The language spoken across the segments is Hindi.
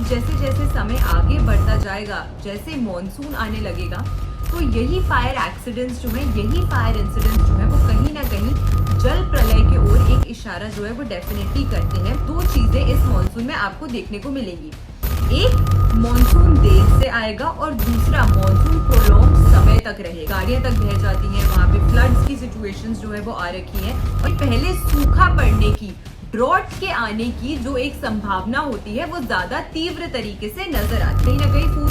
अब जैसे जैसे समय आगे बढ़ता जाएगा, जैसे मॉनसून आने लगेगा, तो यही फायर एक्सीडेंट्स जो है, यही फायर इंसिडेंट्स जो है, वो कहीं ना कहीं जल प्रलय की ओर एक इशारा जो है वो डेफिनेटली करते हैं। दो चीजें इस मॉनसून में आपको देखने को मिलेंगी। एक, मॉनसून देर से आएगा और दूसरा, मॉनसून प्रोलॉन्ग समय तक रहेगा। गाड़ियां तक बह जाती हैं, वहां पे फ्लड्स की सिचुएशंस जो है वो आ रखी हैं और पहले सूखा पड़ने की, ड्रॉट के आने की जो एक संभावना होती है वो ज्यादा तीव्र तरीके से नजर आती है। कहीं ना कहीं फूड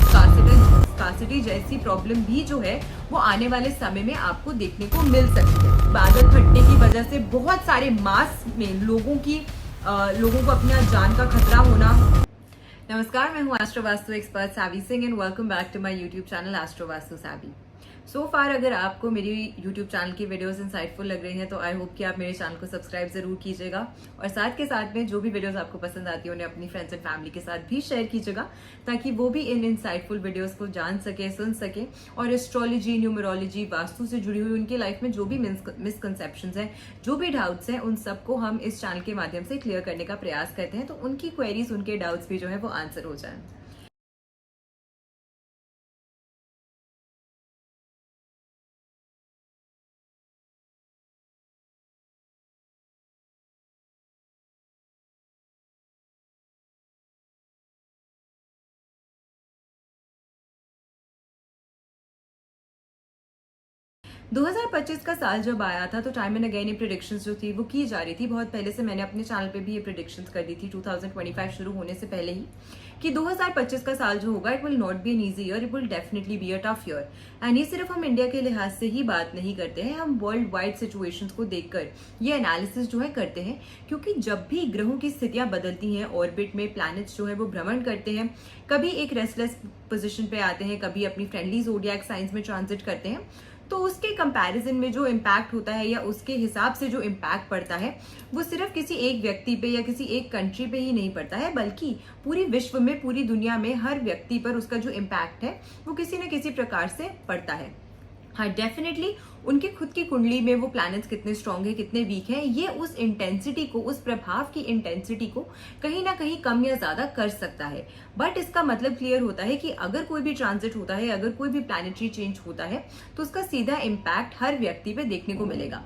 स्कार्सिटी जैसी प्रॉब्लम भी जो है वो आने वाले समय में आपको देखने को मिल सकती है। बादल फटने की वजह से बहुत सारे मास में लोगों को अपना जान का खतरा होना। नमस्कार, मैं हूँ astro vastu expert Savi Singh and welcome back to my YouTube channel astro vastu Savi. So far अगर आपको मेरी यूट्यूब चैनल की वीडियोस इंसाइटफुल लग रही हैं तो आई होप कि आप मेरे चैनल को सब्सक्राइब जरूर कीजिएगा और साथ के साथ में जो भी वीडियोस आपको पसंद आती है उन्हें अपनी फ्रेंड्स एंड फैमिली के साथ भी शेयर कीजिएगा ताकि वो भी इन इंसाइटफुल वीडियोस को जान सके, सुन सके और एस्ट्रोलॉजी, न्यूमरोलॉजी, वास्तु से जुड़ी हुई उनकी लाइफ में जो भी मिसकंसेप्शंस हैं, जो भी डाउट्स हैं, उन सबको हम इस चैनल के माध्यम से क्लियर करने का प्रयास करते हैं तो उनकी क्वेरीज, उनके डाउट्स भी जो है वो आंसर हो जाए। दो 2025 का साल जब आया था तो टाइम एंड अगेन ये प्रिडिक्शंस जो थी वो की जा रही थी। बहुत पहले से मैंने अपने चैनल पे भी ये प्रिडिक्शंस कर दी थी 2025 शुरू होने से पहले ही कि 2025 का साल जो होगा it will not be an easy year, it will definitely be a tough year. And ये सिर्फ हम इंडिया के लिहाज से ही बात नहीं करते हैं, हम वर्ल्ड वाइड सिचुएशंस को देखकर ये एनालिसिस जो है करते हैं क्योंकि जब भी ग्रहों की स्थितियां बदलती हैं, ऑर्बिट में प्लैनेट्स जो है वो भ्रमण करते हैं, कभी एक रेस्टलेस पोजिशन पे आते हैं, कभी अपनी फ्रेंडली ज़ोडिएक साइंस में ट्रांजिट करते हैं, तो उसके कंपैरिजन में जो इम्पैक्ट होता है या उसके हिसाब से जो इम्पैक्ट पड़ता है वो सिर्फ किसी एक व्यक्ति पे या किसी एक कंट्री पे ही नहीं पड़ता है बल्कि पूरी विश्व में, पूरी दुनिया में हर व्यक्ति पर उसका जो इम्पैक्ट है वो किसी न किसी प्रकार से पड़ता है। हाँ, डेफिनेटली उनके खुद की कुंडली में वो प्लैनेट्स कितने स्ट्रांग है, कितने वीक हैं, ये उस इंटेंसिटी को, उस प्रभाव की इंटेंसिटी को कहीं ना कहीं कम या ज्यादा कर सकता है। बट इसका मतलब क्लियर होता है कि अगर कोई भी ट्रांजिट होता है, अगर कोई भी प्लैनेटरी चेंज होता है तो उसका सीधा इम्पैक्ट हर व्यक्ति पे देखने को मिलेगा।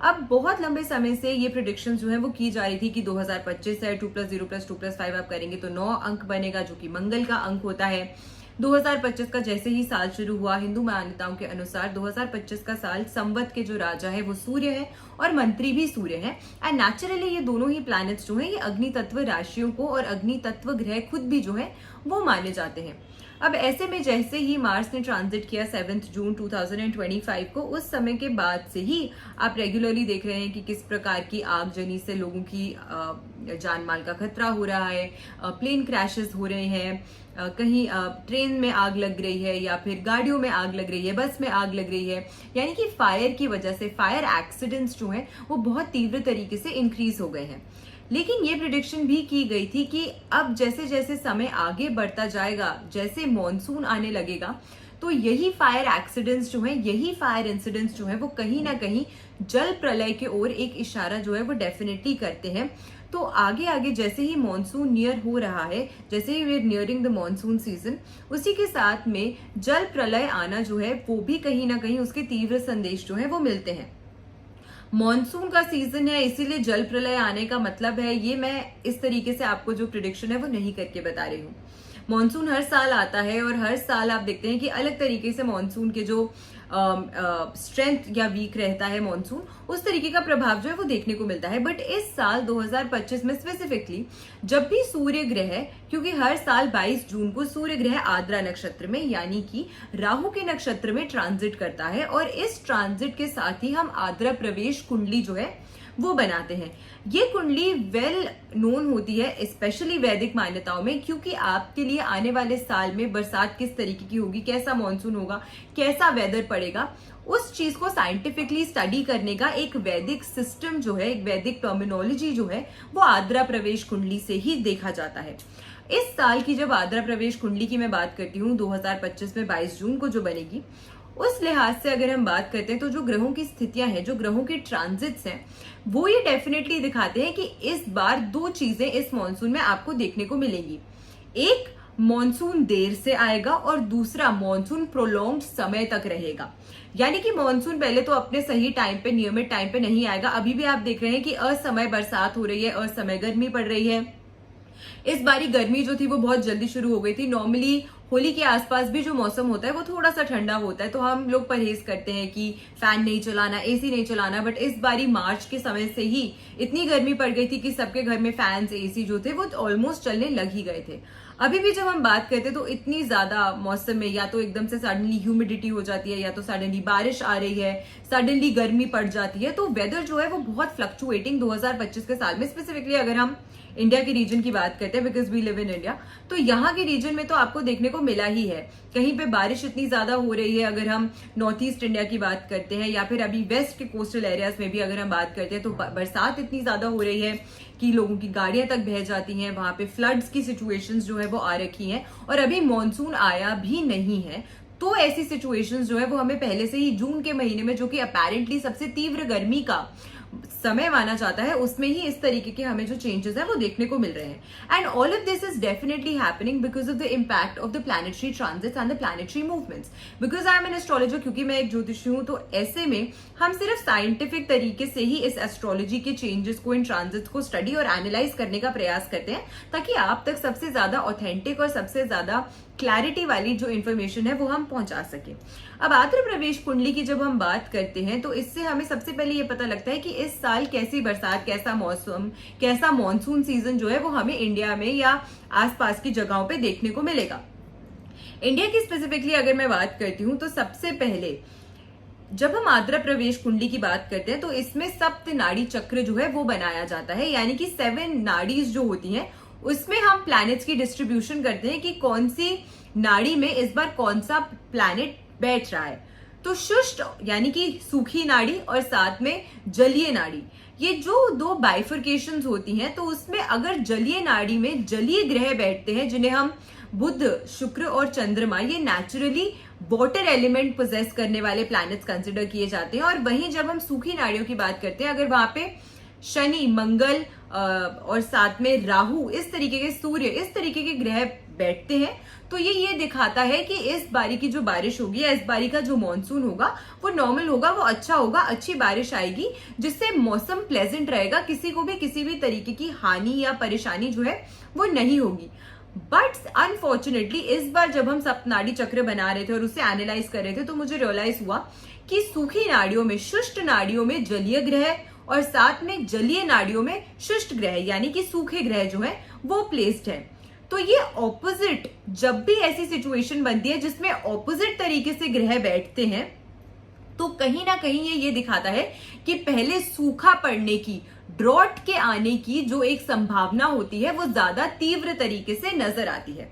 अब बहुत लंबे समय से ये प्रिडिक्शन जो है वो की जा रही थी कि 2025 है, 2+0+2+5 आप करेंगे तो 9 अंक बनेगा जो कि मंगल का अंक होता है। 2025 का जैसे ही साल शुरू हुआ, हिंदू मान्यताओं के अनुसार 2025 का साल संवत के जो राजा है वो सूर्य है और मंत्री भी सूर्य है। एंड नेचुरली ये दोनों ही प्लैनेट्स जो है ये अग्नि तत्व राशियों को और अग्नि तत्व ग्रह खुद भी जो है वो माने जाते हैं। अब ऐसे में जैसे ही मार्स ने ट्रांजिट किया 7 जून 2025 को, उस समय के बाद से ही आप रेगुलरली देख रहे हैं कि किस प्रकार की आगजनी से लोगों की जान माल का खतरा हो रहा है, प्लेन क्रैशेस हो रहे हैं, कहीं ट्रेन में आग लग रही है या फिर गाड़ियों में आग लग रही है, बस में आग लग रही है, यानी कि फायर की वजह से फायर एक्सीडेंट्स जो हैं वो बहुत तीव्र तरीके से इंक्रीज हो गए हैं। लेकिन ये प्रिडिक्शन भी की गई थी कि अब जैसे जैसे समय आगे बढ़ता जाएगा, जैसे मॉनसून आने लगेगा, तो यही फायर एक्सीडेंट्स जो है, यही फायर इंसिडेंट्स जो है वो कहीं ना कहीं जल प्रलय की ओर एक इशारा जो है वो डेफिनेटली करते हैं। तो आगे आगे जैसे ही मॉनसून नियर हो रहा है, जैसे ही we are nearing the monsoon season, उसी के साथ में जल प्रलय आना जो है वो भी कहीं ना कहीं उसके तीव्र संदेश जो है वो मिलते हैं। मॉनसून का सीजन है इसीलिए जल प्रलय आने का मतलब है, ये मैं इस तरीके से आपको जो प्रिडिक्शन है वो नहीं करके बता रही हूँ। मॉनसून हर साल आता है और हर साल आप देखते हैं कि अलग तरीके से मॉनसून के जो स्ट्रेंथ या वीक रहता है मॉनसून, उस तरीके का प्रभाव जो है वो देखने को मिलता है। बट इस साल 2025 में स्पेसिफिकली जब भी सूर्य ग्रह, क्योंकि हर साल 22 जून को सूर्य ग्रह आद्रा नक्षत्र में यानी कि राहु के नक्षत्र में ट्रांजिट करता है और इस ट्रांजिट के साथ ही हम आद्रा प्रवेश कुंडली जो है वो बनाते हैं। ये कुंडली वेल नोन होती है स्पेशली वैदिक मान्यताओं में, क्योंकि आपके लिए आने वाले साल में बरसात किस तरीके की होगी, कैसा मॉनसून होगा, कैसा वेदर पड़ेगा, उस चीज को साइंटिफिकली स्टडी करने का एक वैदिक सिस्टम जो है, एक वैदिक टर्मिनोलॉजी जो है वो आद्रा प्रवेश कुंडली से ही देखा जाता है। इस साल की जब आद्रा प्रवेश कुंडली की मैं बात करती हूँ 2025 में 22 जून को जो बनेगी, उस लिहाज से अगर हम बात करते हैं तो जो ग्रहों की स्थितियां हैं, जो ग्रहों की ट्रांजिट्स हैं, वो ये डेफिनेटली दिखाते हैं कि इस बार दो चीजें इस मॉनसून में आपको देखने को मिलेंगी। एक मॉनसून देर से आएगा और दूसरा मॉनसून प्रोलॉन्ग्ड समय तक रहेगा। यानी कि मॉनसून पहले तो अपने सही टाइम पे, नियमित टाइम पे नहीं आएगा। अभी भी आप देख रहे हैं कि असमय बरसात हो रही है, असमय गर्मी पड़ रही है। इस बारी गर्मी जो थी वो बहुत जल्दी शुरू हो गई थी। नॉर्मली होली के आसपास भी जो मौसम होता है वो थोड़ा सा ठंडा होता है, तो हम लोग परहेज करते हैं कि फैन नहीं चलाना, एसी नहीं चलाना। बट इस बारी मार्च के समय से ही इतनी गर्मी पड़ गई थी कि सबके घर में फैंस, एसी जो थे वो ऑलमोस्ट चलने लग ही गए थे। अभी भी जब हम बात करते हैं तो इतनी ज्यादा मौसम में या तो एकदम से सडनली ह्यूमिडिटी हो जाती है, या तो सडनली बारिश आ रही है, सडनली गर्मी पड़ जाती है। तो वेदर जो है वो बहुत फ्लक्चुएटिंग 2025 के साल में, स्पेसिफिकली अगर हम इंडिया के रीजन की बात करते हैं, because we live in India, तो यहाँ के रीजन में तो आपको देखने को मिला ही है। कहीं पे बारिश इतनी ज्यादा हो रही है, अगर हम नॉर्थ ईस्ट इंडिया की बात करते हैं, या फिर अभी वेस्ट के कोस्टल एरियाज में भी अगर हम बात करते हैं, तो बरसात इतनी ज्यादा हो रही है कि लोगों की गाड़ियां तक बह जाती हैं। वहां पे फ्लड्स की सिचुएशंस जो है वो आ रखी हैं, और अभी मॉनसून आया भी नहीं है। तो ऐसी सिचुएशंस जो है वो हमें पहले से ही जून के महीने में, जो कि अपेरेंटली सबसे तीव्र गर्मी का समय माना जाता है, उसमें ही इस तरीके के हमें जो चेंजेस है वो देखने को मिल रहे हैं। And all of this is definitely happening because of the impact of the planetary transits and the planetary movements. Because I am an astrologer, क्योंकि मैं एक ज्योतिषी हूं, तो ऐसे में हम सिर्फ साइंटिफिक तरीके से ही इस एस्ट्रोलॉजी के चेंजेस को, इन ट्रांजिट्स को स्टडी और एनालाइज करने का प्रयास करते हैं, ताकि आप तक सबसे ज्यादा ऑथेंटिक और सबसे ज्यादा क्लैरिटी वाली जो इन्फॉर्मेशन है वो हम पहुंचा सके। अब आद्र प्रवेश कुंडली की जब हम बात करते हैं तो इससे हमें सबसे पहले ये पता लगता है कि इस साल कैसी बरसात, कैसा मौसम, कैसा मॉनसून सीजन जो है वो हमें इंडिया में या आसपास की जगहों पे देखने को मिलेगा। इंडिया की स्पेसिफिकली अगर मैं बात करती हूँ तो सबसे पहले जब हम आद्र प्रवेश कुंडली की बात करते हैं तो इसमें सप्त नाड़ी चक्र जो है वो बनाया जाता है, यानी कि 7 नाड़ीज जो होती हैं उसमें हम प्लैनेट्स की डिस्ट्रीब्यूशन करते हैं कि कौन सी नाड़ी में इस बार कौन सा प्लैनेट बैठ रहा है। तो शुष्ट यानी कि सूखी नाड़ी और साथ में जलीय नाड़ी, ये जो 2 बाइफर्केशंस होती हैं, तो उसमें अगर जलीय नाड़ी में जलीय ग्रह बैठते हैं, जिन्हें हम बुध, शुक्र और चंद्रमा, ये नेचुरली वाटर एलिमेंट पोजेस करने वाले प्लैनेट्स कंसिडर किए जाते हैं। और वहीं जब हम सूखी नाड़ियों की बात करते हैं, अगर वहां पे शनि, मंगल और साथ में राहु, इस तरीके के, सूर्य, इस तरीके के ग्रह बैठते हैं, तो ये दिखाता है कि इस बारी की जो बारिश होगी या इस बारी का जो मॉनसून होगा वो नॉर्मल होगा, वो अच्छा होगा, अच्छी बारिश आएगी, जिससे मौसम प्लेजेंट रहेगा, किसी को भी किसी भी तरीके की हानि या परेशानी जो है वो नहीं होगी। बट अनफॉर्चुनेटली इस बार जब हम सप्तनाड़ी चक्र बना रहे थे और उसे एनालाइज कर रहे थे, तो मुझे रियलाइज हुआ कि सूखी नाड़ियों में, शुष्ट नाड़ियों में जलीय ग्रह और साथ में जलीय नाड़ियों में शुष्ट ग्रह यानी कि सूखे ग्रह जो है वो प्लेस्ड है। तो ये ऑपोजिट, जब भी ऐसी सिचुएशन बनती है जिसमें ऑपोजिट तरीके से ग्रह बैठते हैं, तो कहीं ना कहीं ये दिखाता है कि पहले सूखा पड़ने की, ड्रॉट के आने की जो एक संभावना होती है वो ज्यादा तीव्र तरीके से नजर आती है।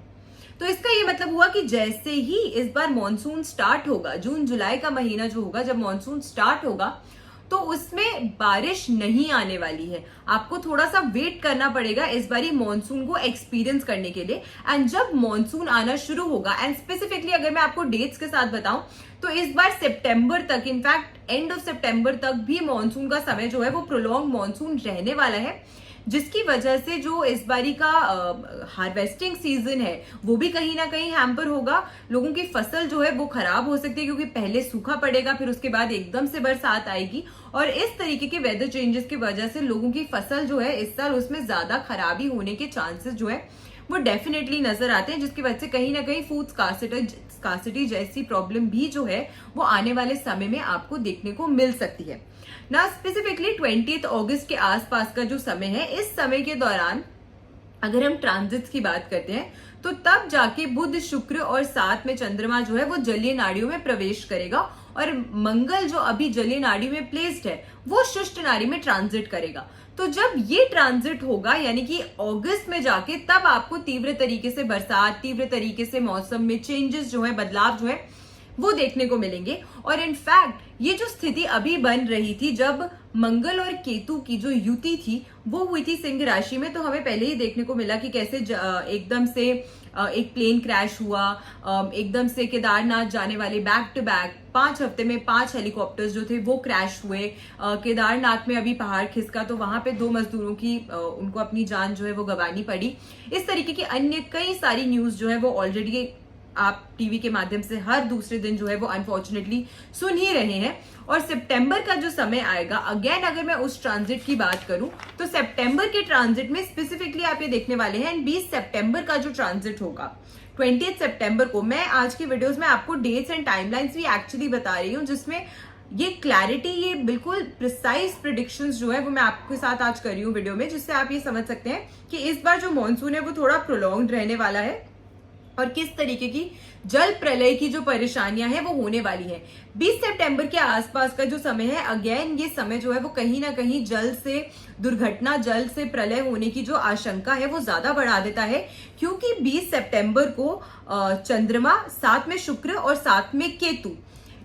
तो इसका ये मतलब हुआ कि जैसे ही इस बार मॉनसून स्टार्ट होगा, जून जुलाई का महीना जो होगा, जब मॉनसून स्टार्ट होगा, तो उसमें बारिश नहीं आने वाली है। आपको थोड़ा सा वेट करना पड़ेगा इस बारी मॉनसून को एक्सपीरियंस करने के लिए। एंड जब मॉनसून आना शुरू होगा, एंड स्पेसिफिकली अगर मैं आपको डेट्स के साथ बताऊं, तो इस बार सितंबर तक, इनफैक्ट एंड ऑफ सितंबर तक भी मॉनसून का समय जो है वो प्रोलॉन्ग मॉनसून रहने वाला है, जिसकी वजह से जो इस बारी का हार्वेस्टिंग सीजन है वो भी कहीं ना कहीं हैम्पर होगा। लोगों की फसल जो है वो खराब हो सकती है, क्योंकि पहले सूखा पड़ेगा, फिर उसके बाद एकदम से बरसात आएगी, और इस तरीके के वेदर चेंजेस की वजह से लोगों की फसल जो है इस साल उसमें ज्यादा खराबी होने के चांसेस जो है वो डेफिनेटली नजर आते हैं, जिसकी वजह से कहीं ना कहीं फूड स्कार्सिटी जैसी प्रॉब्लम भी जो है वो आने वाले समय में आपको देखने को मिल सकती है ना। स्पेसिफिकली 20 अगस्त के आसपास का जो समय है, इस समय के दौरान अगर हम ट्रांजिट्स की बात करते हैं, तो तब जाके बुध, शुक्र और साथ में चंद्रमा जो है वो जलीय नाड़ियों में प्रवेश करेगा, और मंगल जो अभी जलीय नाड़ी में प्लेस्ड है वो शुष्ट नाड़ी में ट्रांजिट करेगा। तो जब ये ट्रांजिट होगा, यानी कि अगस्त में जाके, तब आपको तीव्र तरीके से बरसात, तीव्र तरीके से मौसम में चेंजेस जो है, बदलाव जो है वो देखने को मिलेंगे। और इनफैक्ट ये जो स्थिति अभी बन रही थी जब मंगल और केतु की जो युति थी वो हुई थी सिंह राशि में, तो हमें पहले ही देखने को मिला कि कैसे एकदम से एक प्लेन क्रैश हुआ, एकदम से केदारनाथ जाने वाले बैक टू बैक 5 हफ्ते में 5 हेलीकॉप्टर्स जो थे वो क्रैश हुए। केदारनाथ में अभी पहाड़ खिसका तो वहां पे 2 मजदूरों की उनको अपनी जान जो है वो गंवानी पड़ी। इस तरीके की अन्य कई सारी न्यूज जो है वो ऑलरेडी आप टीवी के माध्यम से हर दूसरे दिन जो है वो अनफॉर्चुनेटली सुन ही रहे हैं। और सितंबर का जो समय आएगा, अगेन अगर मैं उस ट्रांजिट की बात करूं तो सितंबर के ट्रांजिट में स्पेसिफिकली आप ये देखने वाले हैं 20 सितंबर का जो ट्रांजिट होगा 20 सितंबर को, मैं आज की वीडियोस में आपको डेट्स एंड टाइमलाइंस भी एक्चुअली बता रही हूं जिसमें ये क्लैरिटी, ये बिल्कुल प्रिसाइज प्रिडिक्शंस जो है वो मैं आपके साथ आज कर रही हूँ वीडियो में, जिससे आप ये समझ सकते हैं कि इस बार जो मॉनसून है वो थोड़ा प्रोलॉन्ग्ड रहने वाला है और किस तरीके की जल प्रलय की जो परेशानियां हैं वो होने वाली है। 20 सितंबर के आसपास का जो समय है, अगेन ये समय जो है वो कहीं ना कहीं जल से दुर्घटना, जल से प्रलय होने की जो आशंका है वो ज्यादा बढ़ा देता है, क्योंकि 20 सितंबर को चंद्रमा, साथ में शुक्र और साथ में केतु,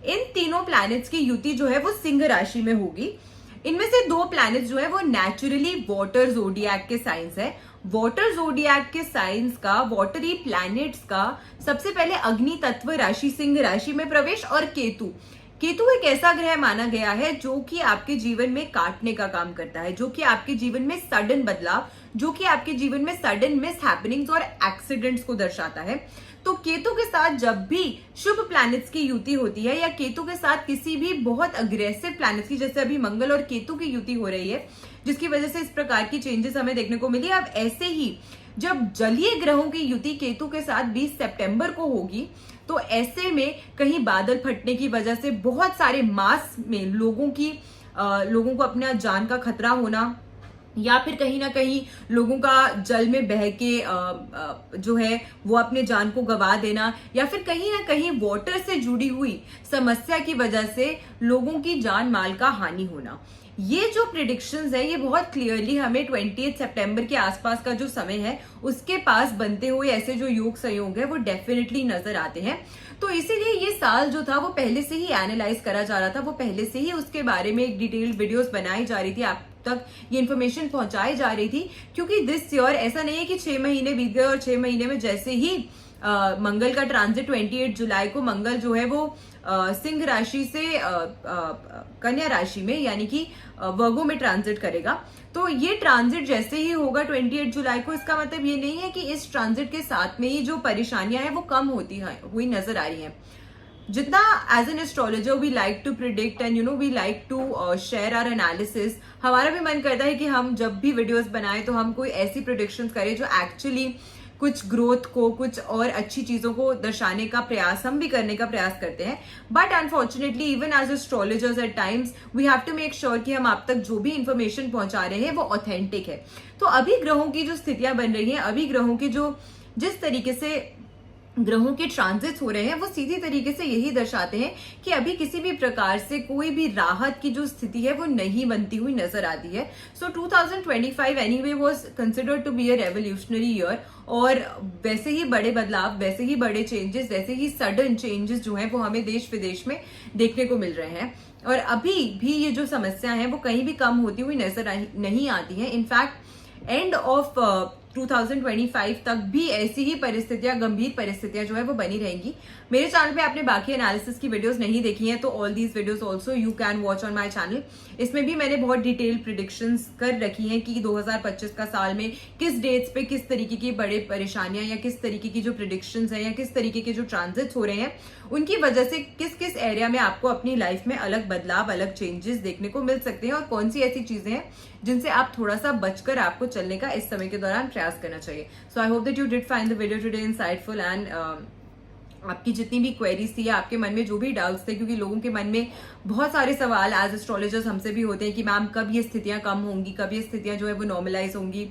इन तीनों प्लैनेट्स की युति जो है वो सिंह राशि में होगी। इनमें से 2 प्लैनेट्स जो है वो नेचुरली वाटर जोडिएक के साइंस है। वाटर जोडिएक के साइंस का, वाटरी प्लैनेट्स का सबसे पहले अग्नि तत्व राशि सिंह राशि में प्रवेश, और केतु एक ऐसा ग्रह माना गया है जो कि आपके जीवन में काटने का काम करता है, जो कि आपके जीवन में सडन बदलाव, जो कि आपके जीवन में सडन मिस हैपनिंग्स और एक्सीडेंट्स को दर्शाता है। तो केतु के साथ जब भी शुभ प्लैनेट्स की युति होती है या केतु के साथ किसी भी बहुत अग्रेसिव प्लैनेट्स की, जैसे अभी मंगल और केतु की युति हो रही है जिसकी वजह से इस प्रकार की चेंजेस हमें देखने को मिली। अब ऐसे ही जब जलीय ग्रहों की युति केतु के साथ 20 सितंबर को होगी तो ऐसे में कहीं बादल फटने की वजह से बहुत सारे मास में लोगों को अपना जान का खतरा होना, या फिर कहीं ना कहीं लोगों का जल में बह के जो है वो अपने जान को गवा देना, या फिर कहीं ना कहीं वाटर से जुड़ी हुई समस्या की वजह से लोगों की जान माल का हानि होना, ये जो प्रिडिक्शंस है ये बहुत क्लियरली हमें 20 सितंबर के आसपास का जो समय है उसके पास बनते हुए ऐसे जो योग संयोग है वो डेफिनेटली नजर आते हैं। तो इसीलिए ये साल जो था वो पहले से ही एनालाइज करा जा रहा था, वो पहले से ही उसके बारे में एक डिटेल्ड वीडियोस बनाई जा रही थी, आप तक ये इन्फॉर्मेशन पहुंचाई जा रही थी, क्योंकि दिस ईयर ऐसा नहीं है कि 6 महीने बीत गए और 6 महीने में जैसे ही मंगल का ट्रांजिट 28 जुलाई को मंगल जो है वो सिंह राशि से कन्या राशि में यानी कि वर्गो में ट्रांजिट करेगा। तो ये ट्रांजिट जैसे ही होगा 28 जुलाई को, इसका मतलब ये नहीं है कि इस ट्रांजिट के साथ में ही जो परेशानियां हैं वो कम होती हुई नजर आ रही हैं। जितना as an astrologer we like to predict and we like to share our analysis, हमारा भी मन करता है कि हम जब भी वीडियोस बनाएं तो हम कोई ऐसी प्रिडिक्शंस करें जो एक्चुअली कुछ ग्रोथ को, कुछ और अच्छी चीजों को दर्शाने का प्रयास हम भी करने का प्रयास करते हैं। But unfortunately even as astrologers at times we have to make sure कि हम आप तक जो भी इंफॉर्मेशन पहुंचा रहे हैं वो ऑथेंटिक है। तो अभी ग्रहों की जो स्थितियां बन रही हैं, अभी ग्रहों की जो जिस तरीके से ग्रहों के ट्रांजिट्स हो रहे हैं वो सीधी तरीके से यही दर्शाते हैं कि अभी किसी भी प्रकार से कोई भी राहत की जो स्थिति है वो नहीं बनती हुई नजर आती है। So 2025 anyway was considered to be a revolutionary year, और वैसे ही बड़े बदलाव, वैसे ही बड़े चेंजेस, वैसे ही सडन चेंजेस जो हैं वो हमें देश विदेश में देखने को मिल रहे हैं। और अभी भी ये जो समस्या है वो कहीं भी कम होती हुई नजर नहीं आती है। इनफैक्ट एंड ऑफ 2025 तक भी ऐसी ही परिस्थितियां, गंभीर परिस्थितियां जो है वो बनी रहेंगी। मेरे चैनल पे आपने बाकी एनालिसिस की वीडियोस नहीं देखी हैं तो all these videos also you can watch on my channel. इसमें भी मैंने बहुत डिटेल प्रिडिक्शंस कर रखी हैं कि 2025 का साल में किस डेट्स पे किस तरीके की बड़े परेशानियां या किस तरीके की जो प्रिडिक्शंस हैं या किस तरीके के जो ट्रांजिट्स हो रहे हैं उनकी वजह से किस किस एरिया में आपको अपनी लाइफ में अलग बदलाव, अलग चेंजेस देखने को मिल सकते हैं, और कौन सी ऐसी चीजें हैं जिनसे आप थोड़ा सा बचकर आपको चलने का इस समय के दौरान प्रयास करना चाहिए। So I hope that you did find the video today insightful and आपकी जितनी भी क्वेरीज थी, आपके मन में जो भी डाउट्स थे, क्योंकि लोगों के मन में बहुत सारे सवाल एज एस्ट्रोलॉजर्स हमसे भी होते हैं कि मैम कब ये स्थितियां कम होंगी, कब ये स्थितियां जो है वो नॉर्मलाइज होंगी,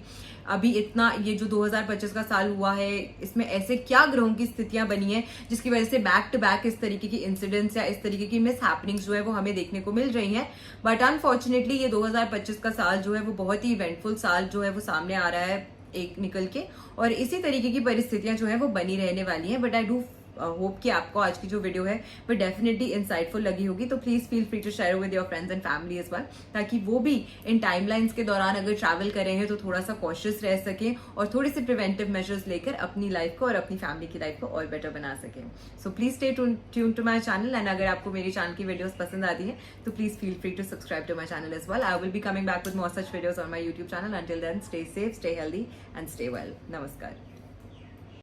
अभी इतना ये जो 2025 का साल हुआ है इसमें ऐसे क्या ग्रहों की स्थितियां बनी है जिसकी वजह से बैक टू बैक इस तरीके की इंसिडेंट्स या इस तरीके की मिस हैपनिंग्स जो है वो हमें देखने को मिल रही हैं। बट अनफॉर्चुनेटली ये 2025 का साल जो है वो बहुत ही इवेंटफुल साल जो है वो सामने आ रहा है एक निकल के, और इसी तरीके की परिस्थितियां जो है वो बनी रहने वाली हैं। बट आई डू होप कि आपको आज की जो वीडियो है वो डेफिनेटली इंसाइटफुल लगी होगी। तो please feel free to share with your friends and family as well, ताकि वो भी इन टाइमलाइंस के दौरान अगर ट्रैवल करेंगे तो थोड़ा सा कॉशियस रह सकें और थोड़े से प्रिवेंटिव मेजर्स लेकर अपनी लाइफ को और अपनी फैमिली की लाइफ को और बेटर बना सकें। So please stay tune to my channel, and अगर आपको मेरी चैनल की वीडियोस पसंद आती है तो please feel free to subscribe to my channel as well. I will be coming back with more such videos on my YouTube channel. Until then, stay safe, stay healthy, and stay well. Namaskar.